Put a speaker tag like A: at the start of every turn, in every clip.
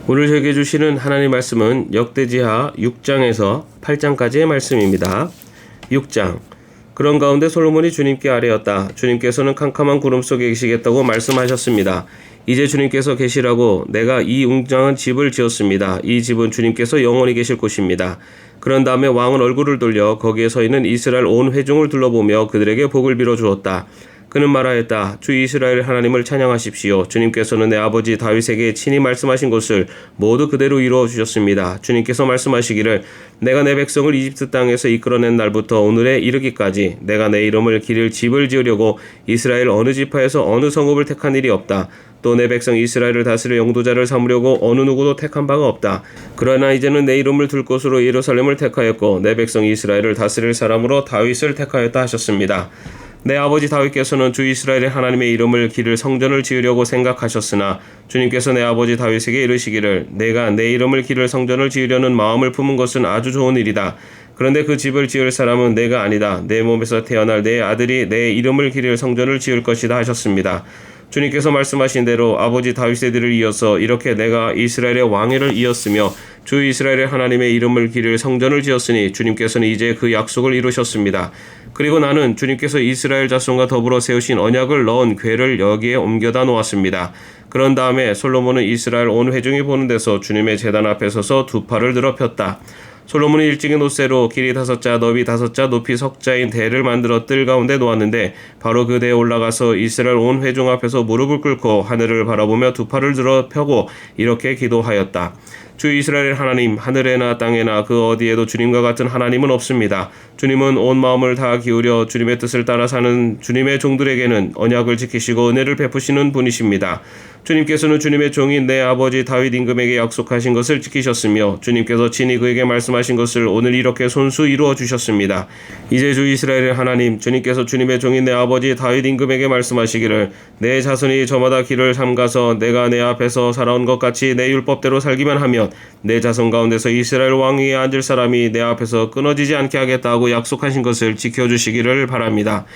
A: 오늘 저에게 주시는 하나님 말씀은 역대지하 6장에서 8장까지의 말씀입니다. 6장. 그런 가운데 솔로몬이 주님께 아뢰었다. 주님께서는 캄캄한 구름 속에 계시겠다고 말씀하셨습니다. 이제 주님께서 계시라고 내가 이 웅장한 집을 지었습니다. 이 집은 주님께서 영원히 계실 곳입니다. 그런 다음에 왕은 얼굴을 돌려 거기에 서 있는 이스라엘 온 회중을 둘러보며 그들에게 복을 빌어 주었다. 그는 말하였다. 주 이스라엘 하나님을 찬양하십시오. 주님께서는 내 아버지 다윗에게 친히 말씀하신 것을 모두 그대로 이루어 주셨습니다. 주님께서 말씀하시기를 내가 내 백성을 이집트 땅에서 이끌어낸 날부터 오늘에 이르기까지 내가 내 이름을 기릴 집을 지으려고 이스라엘 어느 지파에서 어느 성읍을 택한 일이 없다. 또 내 백성 이스라엘을 다스릴 용도자를 삼으려고 어느 누구도 택한 바가 없다. 그러나 이제는 내 이름을 둘 곳으로 예루살렘을 택하였고 내 백성 이스라엘을 다스릴 사람으로 다윗을 택하였다 하셨습니다. 내 아버지 다윗께서는 주 이스라엘의 하나님의 이름을 기를 성전을 지으려고 생각하셨으나 주님께서 내 아버지 다윗에게 이르시기를 내가 내 이름을 기를 성전을 지으려는 마음을 품은 것은 아주 좋은 일이다. 그런데 그 집을 지을 사람은 내가 아니다. 내 몸에서 태어날 내 아들이 내 이름을 기릴 성전을 지을 것이다 하셨습니다. 주님께서 말씀하신 대로 아버지 다윗의 뒤를 이어서 이렇게 내가 이스라엘의 왕위를 이었으며 주 이스라엘의 하나님의 이름을 기릴 성전을 지었으니 주님께서는 이제 그 약속을 이루셨습니다. 그리고 나는 주님께서 이스라엘 자손과 더불어 세우신 언약을 넣은 궤를 여기에 옮겨다 놓았습니다. 그런 다음에 솔로몬은 이스라엘 온 회중이 보는 데서 주님의 제단 앞에 서서 두 팔을 늘어 폈다. 솔로몬이 일찍이 놋새로 길이 5자 너비 5자 높이 석자인 대를 만들어 뜰 가운데 놓았는데 바로 그 대에 올라가서 이스라엘 온 회중 앞에서 무릎을 꿇고 하늘을 바라보며 두 팔을 들어 펴고 이렇게 기도하였다. 주 이스라엘 하나님, 하늘에나 땅에나 그 어디에도 주님과 같은 하나님은 없습니다. 주님은 온 마음을 다 기울여 주님의 뜻을 따라 사는 주님의 종들에게는 언약을 지키시고 은혜를 베푸시는 분이십니다. 주님께서는 주님의 종인 내 아버지 다윗 임금에게 약속하신 것을 지키셨으며 주님께서 친히 그에게 말씀하신 것을 오늘 이렇게 손수 이루어 주셨습니다. 이제 주 이스라엘의 하나님, 주님께서 주님의 종인 내 아버지 다윗 임금에게 말씀하시기를 내 자손이 저마다 길을 삼가서 내가 내 앞에서 살아온 것 같이 내 율법대로 살기만 하면 내 자손 가운데서 이스라엘 왕위에 앉을 사람이 내 앞에서 끊어지지 않게 하겠다고 약속하신 것을 지켜주시기를 바랍니다.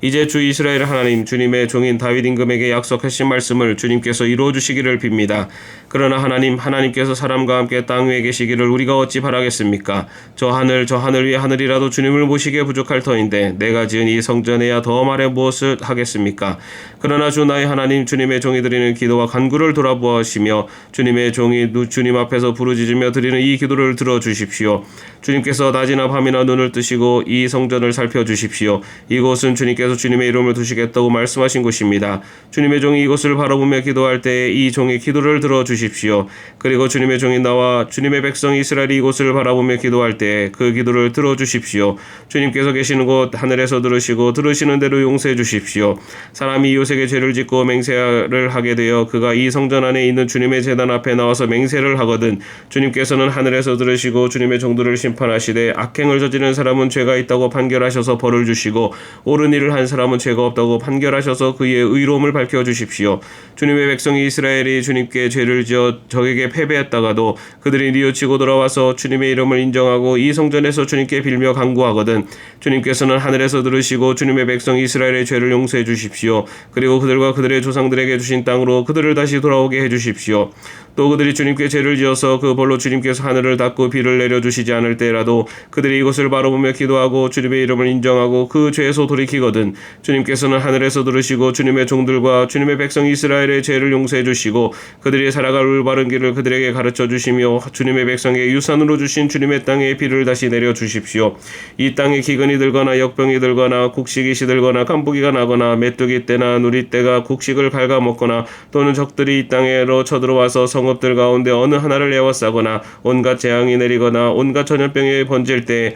A: 이제 주 이스라엘 하나님 주님의 종인 다윗 임금에게 약속하신 말씀을 주님께서 이루어 주시기를 빕니다. 그러나 하나님께서 사람과 함께 땅 위에 계시기를 우리가 어찌 바라겠습니까? 저 하늘 위에 하늘이라도 주님을 모시기에 부족할 터인데 내가 지은 이 성전에야 더 말해 무엇을 하겠습니까? 그러나 주 나의 하나님 주님의 종이 드리는 기도와 간구를 돌아보시며 주님의 종이 주님 앞에서 부르짖으며 드리는 이 기도를 들어주십시오. 주님께서 낮이나 밤이나 눈을 뜨시고 이 성전을 살펴주십시오. 이곳은 주님께서 주님의 이름을 두시겠다고 말씀하신 곳입니다. 주님의 종이 이곳을 바라보며 기도할 때 이 종의 기도를 들어주십시오. 그리고 주님의 종이 나와 주님의 백성 이스라엘이 이곳을 바라보며 기도할 때 그 기도를 들어주십시오. 주님께서 계시는 곳 하늘에서 들으시고 들으시는 대로 용서해 주십시오. 사람이 이웃에게 죄를 짓고 맹세를 하게 되어 그가 이 성전 안에 있는 주님의 제단 앞에 나와서 맹세를 하거든 주님께서는 하늘에서 들으시고 주님의 종들을 심판하시되 악행을 저지른 사람은 죄가 있다고 판결하셔서 벌을 주시고 옳은 일을 한 사람은 죄가 없다고 판결하셔서 그의 의로움을 밝혀주십시오. 주님의 백성이 이스라엘이 주님께 죄를 지어 적에게 패배했다가도 그들이 뉘우치고 돌아와서 주님의 이름을 인정하고 이 성전에서 주님께 빌며 간구하거든 주님께서는 하늘에서 들으시고 주님의 백성 이스라엘의 죄를 용서해 주십시오. 그리고 그들과 그들의 조상들에게 주신 땅으로 그들을 다시 돌아오게 해주십시오. 또 그들이 주님께 죄를 지어서 그 벌로 주님께서 하늘을 닫고 비를 내려주시지 않을 때라도 그들이 이곳을 바라보며 기도하고 주님의 이름을 인정하고 그 죄에서 돌이키거든 주님께서는 하늘에서 들으시고 주님의 종들과 주님의 백성 이스라엘의 죄를 용서해 주시고 그들이 살아갈 올바른 길을 그들에게 가르쳐 주시며 주님의 백성에게 유산으로 주신 주님의 땅에 비를 다시 내려 주십시오. 이 땅에 기근이 들거나 역병이 들거나 곡식이 시들거나 깐부기가 나거나 메뚜기 떼나 누리 떼가 곡식을 갉아먹거나 또는 적들이 이 땅에로 쳐들어와서 성읍들 가운데 어느 하나를 에워싸거나 온갖 재앙이 내리거나 온갖 전염병이 번질 때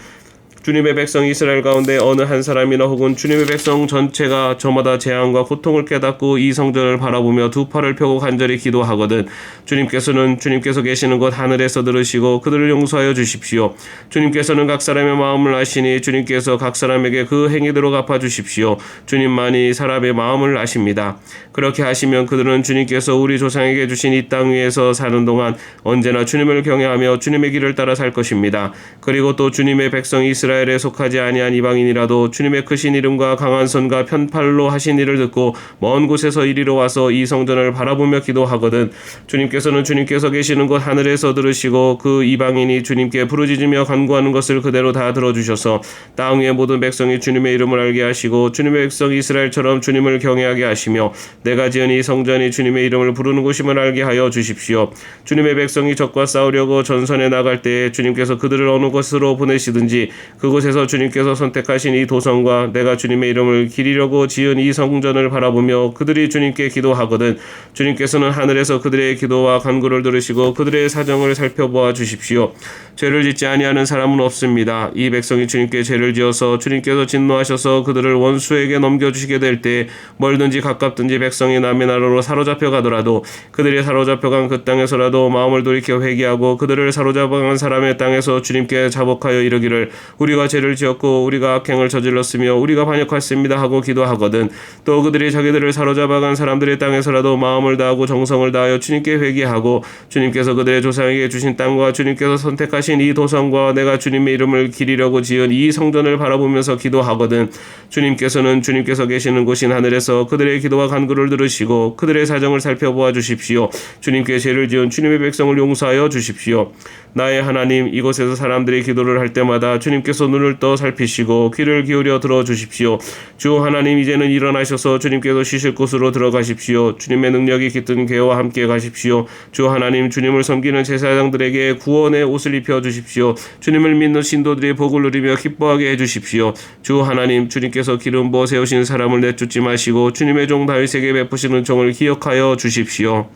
A: 주님의 백성 이스라엘 가운데 어느 한 사람이나 혹은 주님의 백성 전체가 저마다 재앙과 고통을 깨닫고 이 성전을 바라보며 두 팔을 펴고 간절히 기도하거든 주님께서 계시는 곳 하늘에서 들으시고 그들을 용서하여 주십시오. 주님께서는 각 사람의 마음을 아시니 주님께서 각 사람에게 그 행위대로 갚아주십시오. 주님만이 사람의 마음을 아십니다. 그렇게 하시면 그들은 주님께서 우리 조상에게 주신 이 땅 위에서 사는 동안 언제나 주님을 경외하며 주님의 길을 따라 살 것입니다. 그리고 또 주님의 백성 이스라엘 이스라엘에 속하지 아니한 이방인이라도 주님의 크신 이름과 강한 손과 편팔로 하신 일을 듣고 먼 곳에서 이리로 와서 이 성전을 바라보며 기도하거든 주님께서는 주님께서 계시는 곳 하늘에서 들으시고 그 이방인이 주님께 부르짖으며 간구하는 것을 그대로 다 들어주셔서 땅 위의 모든 백성이 주님의 이름을 알게 하시고 주님의 백성 이스라엘처럼 주님을 경외하게 하시며 내가 지은 이 성전이 주님의 이름을 부르는 곳임을 알게 하여 주십시오. 주님의 백성이 적과 싸우려고 전선에 나갈 때에 주님께서 그들을 어느 곳으로 보내시든지 그곳에서 주님께서 선택하신 이 도성과 내가 주님의 이름을 기리려고 지은 이 성전을 바라보며 그들이 주님께 기도하거든 주님께서는 하늘에서 그들의 기도와 간구를 들으시고 그들의 사정을 살펴보아 주십시오. 죄를 짓지 아니하는 사람은 없습니다. 이 백성이 주님께 죄를 지어서 주님께서 진노하셔서 그들을 원수에게 넘겨주시게 될 때 멀든지 가깝든지 백성이 남의 나라로 사로잡혀 가더라도 그들이 사로잡혀간 그 땅에서라도 마음을 돌이켜 회개하고 그들을 사로잡아간 사람의 땅에서 주님께 자복하여 이르기를 우리가 죄를 지었고 우리가 악행을 저질렀으며 우리가 반역했습니다 하고 기도하거든 또 그들이 자기들을 사로잡아간 사람들의 땅에서라도 마음을 다하고 정성을 다하여 주님께 회개하고 주님께서 그들의 조상에게 주신 땅과 주님께서 선택하신 이 도성과 내가 주님의 이름을 기리려고 지은 이 성전을 바라보면서 기도하거든 주님께서는 주님께서 계시는 곳인 하늘에서 그들의 기도와 간구를 들으시고 그들의 사정을 살펴보아 주십시오. 주님께 죄를 지은 주님의 백성을 용서하여 주십시오. 나의 하나님 이곳에서 사람들이 기도를 할 때마다 주님께서 눈을 떠 살피시고 귀를 기울여 들어주십시오. 주 하나님 이제는 일어나셔서 주님께서 쉬실 곳으로 들어가십시오. 주님의 능력이 깃든 괴와 함께 가십시오. 주 하나님 주님을 섬기는 제사장들에게 구원의 옷을 입혀주십시오. 주님을 믿는 신도들이 복을 누리며 기뻐하게 해주십시오. 주 하나님 주님께서 기름 부어 세우신 사람을 내쫓지 마시고 주님의 종 다윗에게 베푸시는 종을 기억하여 주십시오.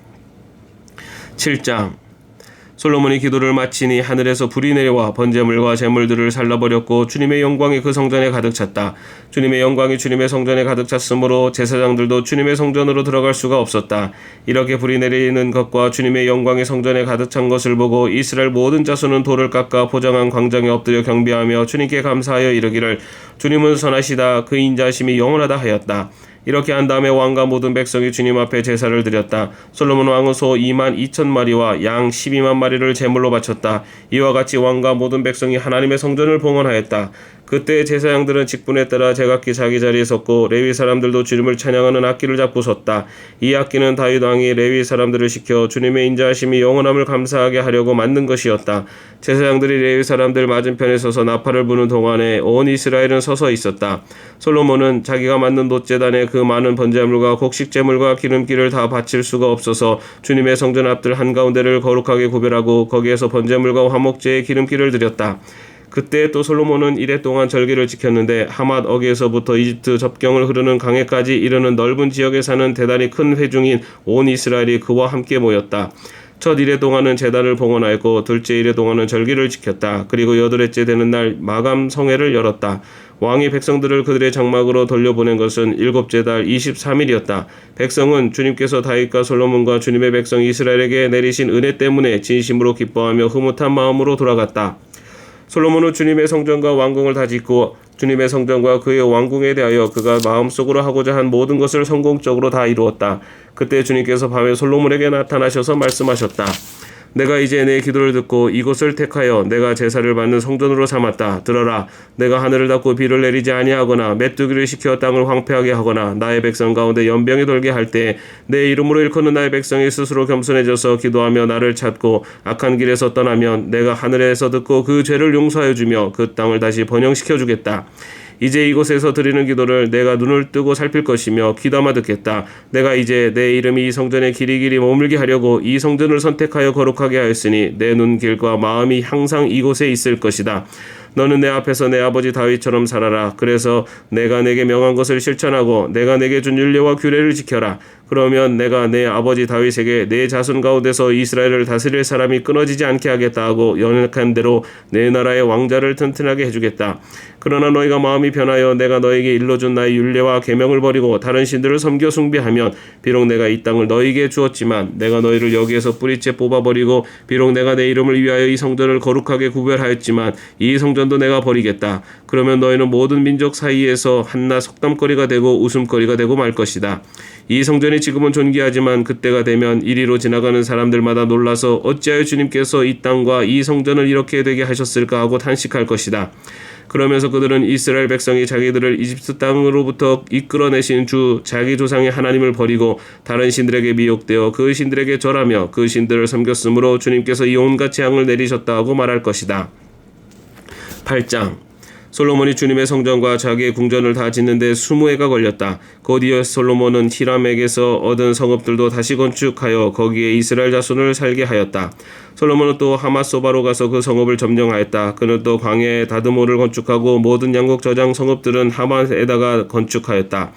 A: 7장 솔로몬이 기도를 마치니 하늘에서 불이 내려와 번제물과 제물들을 살라버렸고 주님의 영광이 그 성전에 가득 찼다. 주님의 영광이 주님의 성전에 가득 찼으므로 제사장들도 주님의 성전으로 들어갈 수가 없었다. 이렇게 불이 내리는 것과 주님의 영광이 성전에 가득 찬 것을 보고 이스라엘 모든 자손은 돌을 깎아 포장한 광장에 엎드려 경배하며 주님께 감사하여 이르기를 주님은 선하시다 그 인자하심이 영원하다 하였다. 이렇게 한 다음에 왕과 모든 백성이 주님 앞에 제사를 드렸다. 솔로몬 왕은 소 22,000마리와 양 120,000마리를 제물로 바쳤다. 이와 같이 왕과 모든 백성이 하나님의 성전을 봉헌하였다. 그때 제사장들은 직분에 따라 제각기 자기 자리에 섰고 레위 사람들도 주님을 찬양하는 악기를 잡고 섰다. 이 악기는 다윗 왕이 레위 사람들을 시켜 주님의 인자하심이 영원함을 감사하게 하려고 만든 것이었다. 제사장들이 레위 사람들 맞은편에 서서 나팔을 부는 동안에 온 이스라엘은 서서 있었다. 솔로몬은 자기가 만든 놋제단에 그 많은 번제물과 곡식제물과 기름기를 다 바칠 수가 없어서 주님의 성전 앞들 한가운데를 거룩하게 구별하고 거기에서 번제물과 화목제의 기름기를 드렸다. 그때 또 솔로몬은 이래 동안 절기를 지켰는데 하맛 어귀에서부터 이집트 접경을 흐르는 강에까지 이르는 넓은 지역에 사는 대단히 큰 회중인 온 이스라엘이 그와 함께 모였다. 첫 이래 동안은 제단을 봉헌하였고 둘째 이래 동안은 절기를 지켰다. 그리고 여덟째 되는 날 마감 성회를 열었다. 왕이 백성들을 그들의 장막으로 돌려보낸 것은 7째 달 23일이었다. 백성은 주님께서 다윗과 솔로몬과 주님의 백성 이스라엘에게 내리신 은혜 때문에 진심으로 기뻐하며 흐뭇한 마음으로 돌아갔다. 솔로몬은 주님의 성전과 왕궁을 다 짓고 주님의 성전과 그의 왕궁에 대하여 그가 마음속으로 하고자 한 모든 것을 성공적으로 다 이루었다. 그때 주님께서 밤에 솔로몬에게 나타나셔서 말씀하셨다. 내가 이제 내 기도를 듣고 이곳을 택하여 내가 제사를 받는 성전으로 삼았다. 들어라. 내가 하늘을 닫고 비를 내리지 아니하거나 메뚜기를 시켜 땅을 황폐하게 하거나 나의 백성 가운데 연병이 돌게 할 때 내 이름으로 일컫는 나의 백성이 스스로 겸손해져서 기도하며 나를 찾고 악한 길에서 떠나면 내가 하늘에서 듣고 그 죄를 용서하여 주며 그 땅을 다시 번영시켜 주겠다. 이제 이곳에서 드리는 기도를 내가 눈을 뜨고 살필 것이며 귀담아 듣겠다. 내가 이제 내 이름이 이 성전에 길이 머물게 하려고 이 성전을 선택하여 거룩하게 하였으니 내 눈길과 마음이 항상 이곳에 있을 것이다. 너는 내 앞에서 내 아버지 다윗처럼 살아라. 그래서 내가 내게 명한 것을 실천하고 내가 내게 준 율례와 규례를 지켜라. 그러면 내가 내 아버지 다윗에게 내 자손 가운데서 이스라엘을 다스릴 사람이 끊어지지 않게 하겠다 하고 연약한 대로 내 나라의 왕자를 튼튼하게 해주겠다. 그러나 너희가 마음이 변하여 내가 너에게 일러준 나의 율례와 계명을 버리고 다른 신들을 섬겨 숭배하면 비록 내가 이 땅을 너희에게 주었지만 내가 너희를 여기에서 뿌리째 뽑아버리고 비록 내가 내 이름을 위하여 이 성전을 거룩하게 구별하였지만 이 성전도 내가 버리겠다. 그러면 너희는 모든 민족 사이에서 한낱 속담거리가 되고 웃음거리가 되고 말 것이다. 이 성전이 지금은 존귀하지만 그때가 되면 이리로 지나가는 사람들마다 놀라서 어찌하여 주님께서 이 땅과 이 성전을 이렇게 되게 하셨을까 하고 탄식할 것이다. 그러면서 그들은 이스라엘 백성이 자기들을 이집트 땅으로부터 이끌어내신 주 자기 조상의 하나님을 버리고 다른 신들에게 미혹되어 그 신들에게 절하며 그 신들을 섬겼으므로 주님께서 이 온갖 재앙을 내리셨다 하고 말할 것이다. 8장. 솔로몬이 주님의 성전과 자기의 궁전을 다 짓는데 20해가 걸렸다. 곧 이어 솔로몬은 히람에게서 얻은 성읍들도 다시 건축하여 거기에 이스라엘 자손을 살게 하였다. 솔로몬은 또 하맛소바로 가서 그 성읍을 점령하였다. 그는 또 광야에 다드모를 건축하고 모든 양곡 저장 성읍들은 하맛에다가 건축하였다.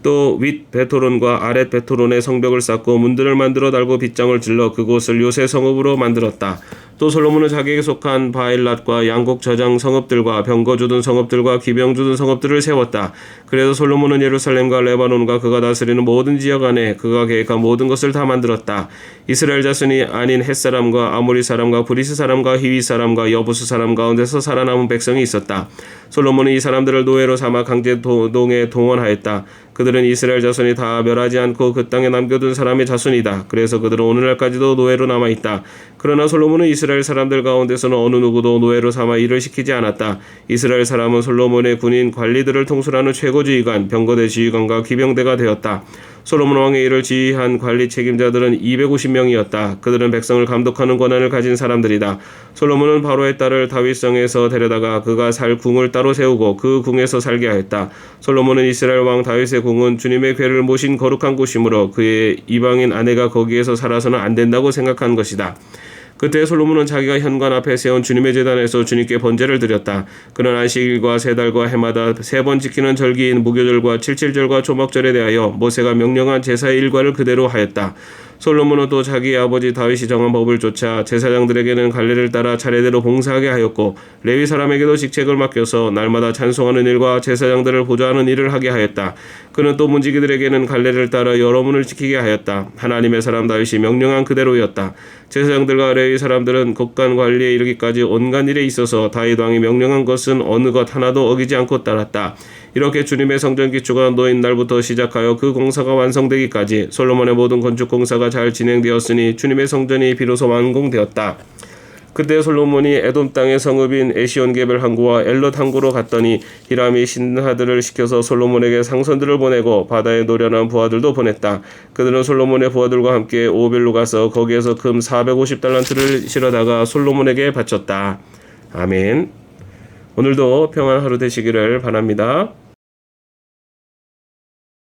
A: 또 윗 베토론과 아랫 베토론의 성벽을 쌓고 문들을 만들어 달고 빗장을 질러 그곳을 요새 성읍으로 만들었다. 또 솔로몬은 자기에게 속한 바엘랏과 양곡 저장 성읍들과 병거 주둔 성읍들과 기병 주둔 성읍들을 세웠다. 그래서 솔로몬은 예루살렘과 레바논과 그가 다스리는 모든 지역 안에 그가 계획한 모든 것을 다 만들었다. 이스라엘 자손이 아닌 헷사람과 아모리 사람과 브리스 사람과 히위 사람과 여부스 사람 가운데서 살아남은 백성이 있었다. 솔로몬은 이 사람들을 노예로 삼아 강제 노동에 동원하였다. 그들은 이스라엘 자손이 다 멸하지 않고 그 땅에 남겨둔 사람의 자손이다. 그래서 그들은 오늘날까지도 노예로 남아있다. 그러나 솔로몬은 이스라엘 사람들 가운데서는 어느 누구도 노예로 삼아 일을 시키지 않았다. 이스라엘 사람은 솔로몬의 군인 관리들을 통솔하는 최고지휘관, 병거대 지휘관과 기병대가 되었다. 솔로몬 왕의 일을 지휘한 관리 책임자들은 250명이었다. 그들은 백성을 감독하는 권한을 가진 사람들이다. 솔로몬은 바로의 딸을 다윗성에서 데려다가 그가 살 궁을 따로 세우고 그 궁에서 살게 하였다. 솔로몬은 이스라엘 왕 다윗의 궁은 주님의 궤를 모신 거룩한 곳이므로 그의 이방인 아내가 거기에서 살아서는 안 된다고 생각한 것이다. 그때 솔로몬은 자기가 현관 앞에 세운 주님의 제단에서 주님께 번제를 드렸다. 그는 안식일과 세 달과 해마다 3번 지키는 절기인 무교절과 칠칠절과 초막절에 대하여 모세가 명령한 제사의 일과를 그대로 하였다. 솔로몬은 또 자기의 아버지 다윗이 정한 법을 쫓아 제사장들에게는 갈례를 따라 차례대로 봉사하게 하였고 레위 사람에게도 직책을 맡겨서 날마다 찬송하는 일과 제사장들을 보좌하는 일을 하게 하였다. 그는 또 문지기들에게는 갈례를 따라 여러 문을 지키게 하였다. 하나님의 사람 다윗이 명령한 그대로였다. 제사장들과 레위 사람들은 국간 관리에 이르기까지 온갖 일에 있어서 다윗 왕이 명령한 것은 어느 것 하나도 어기지 않고 따랐다. 이렇게 주님의 성전 기초가 놓인 날부터 시작하여 그 공사가 완성되기까지 솔로몬의 모든 건축 공사가 잘 진행되었으니 주님의 성전이 비로소 완공되었다. 그때 솔로몬이 에돔 땅의 성읍인 에시온게벨 항구와 엘롯 항구로 갔더니 히람이 신하들을 시켜서 솔로몬에게 상선들을 보내고 바다에 노련한 부하들도 보냈다. 그들은 솔로몬의 부하들과 함께 오벨로 가서 거기에서 금 450달란트를 실어다가 솔로몬에게 바쳤다. 아멘. 오늘도 평안한 하루 되시기를 바랍니다.